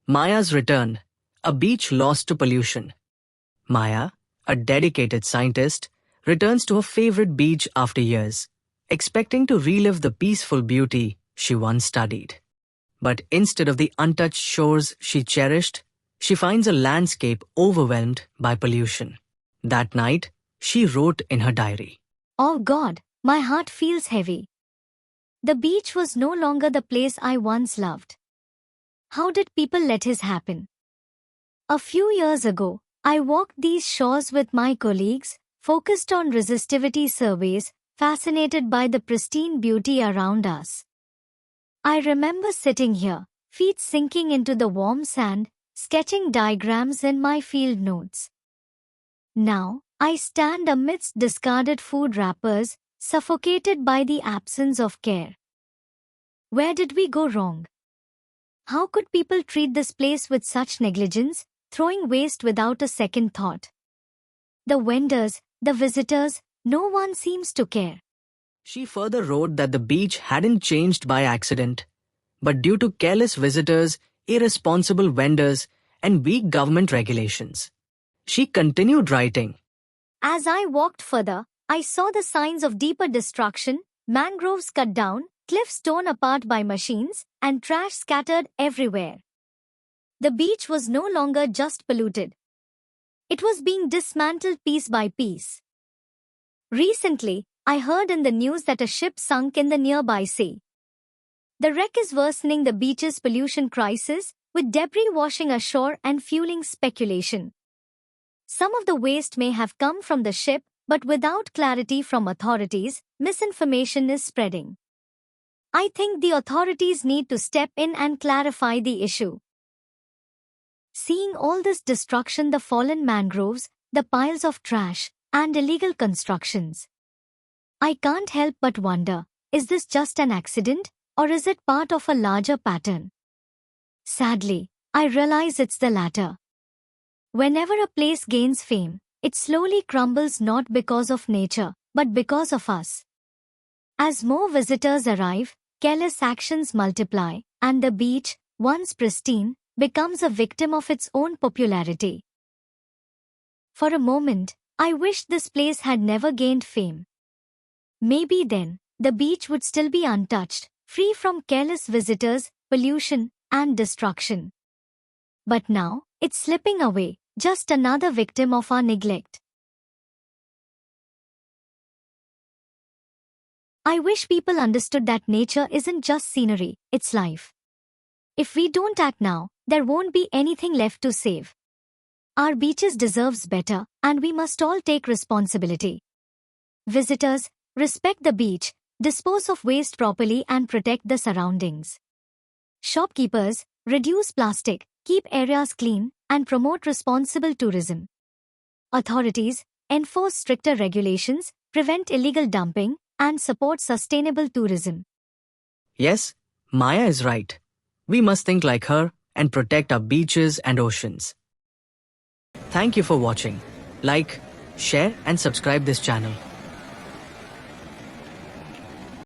Maya's return, a beach lost to pollution. Maya, a dedicated scientist, returns to her favorite beach after years, expecting to relive the peaceful beauty she once studied. But instead of the untouched shores she cherished, she finds a landscape overwhelmed by pollution. That night, she wrote in her diary, "Oh God, my heart feels heavy. The beach was no longer the place I once loved. How did people let this happen? A few years ago, I walked these shores with my colleagues, focused on resistivity surveys, fascinated by the pristine beauty around us. I remember sitting here, feet sinking into the warm sand, sketching diagrams in my field notes. Now, I stand amidst discarded food wrappers, suffocated by the absence of care. Where did we go wrong? How could people treat this place with such negligence, throwing waste without a second thought? The vendors, the visitors, no one seems to care." She further wrote that the beach hadn't changed by accident, but due to careless visitors, irresponsible vendors, and weak government regulations. She continued writing, "As I walked further, I saw the signs of deeper destruction, mangroves cut down, cliffs torn apart by machines, and trash scattered everywhere. The beach was no longer just polluted. It was being dismantled piece by piece. Recently, I heard in the news that a ship sunk in the nearby sea. The wreck is worsening the beach's pollution crisis, with debris washing ashore and fueling speculation. Some of the waste may have come from the ship, but without clarity from authorities, misinformation is spreading. I think the authorities need to step in and clarify the issue." Seeing all this destruction, the fallen mangroves, the piles of trash, and illegal constructions, I can't help but wonder, is this just an accident, or is it part of a larger pattern? Sadly, I realize it's the latter. Whenever a place gains fame, it slowly crumbles not because of nature, but because of us. As more visitors arrive, careless actions multiply, and the beach, once pristine, becomes a victim of its own popularity. For a moment, I wished this place had never gained fame. Maybe then, the beach would still be untouched, free from careless visitors, pollution, and destruction. But now, it's slipping away, just another victim of our neglect. I wish people understood that nature isn't just scenery, it's life. If we don't act now, there won't be anything left to save. Our beaches deserves better, and we must all take responsibility. Visitors, respect the beach, dispose of waste properly and protect the surroundings. Shopkeepers, reduce plastic, keep areas clean, and promote responsible tourism. Authorities, enforce stricter regulations, prevent illegal dumping, and support sustainable tourism. Yes, Maya is right. We must think like her and protect our beaches and oceans. Thank you for watching. Like, share, and subscribe this channel.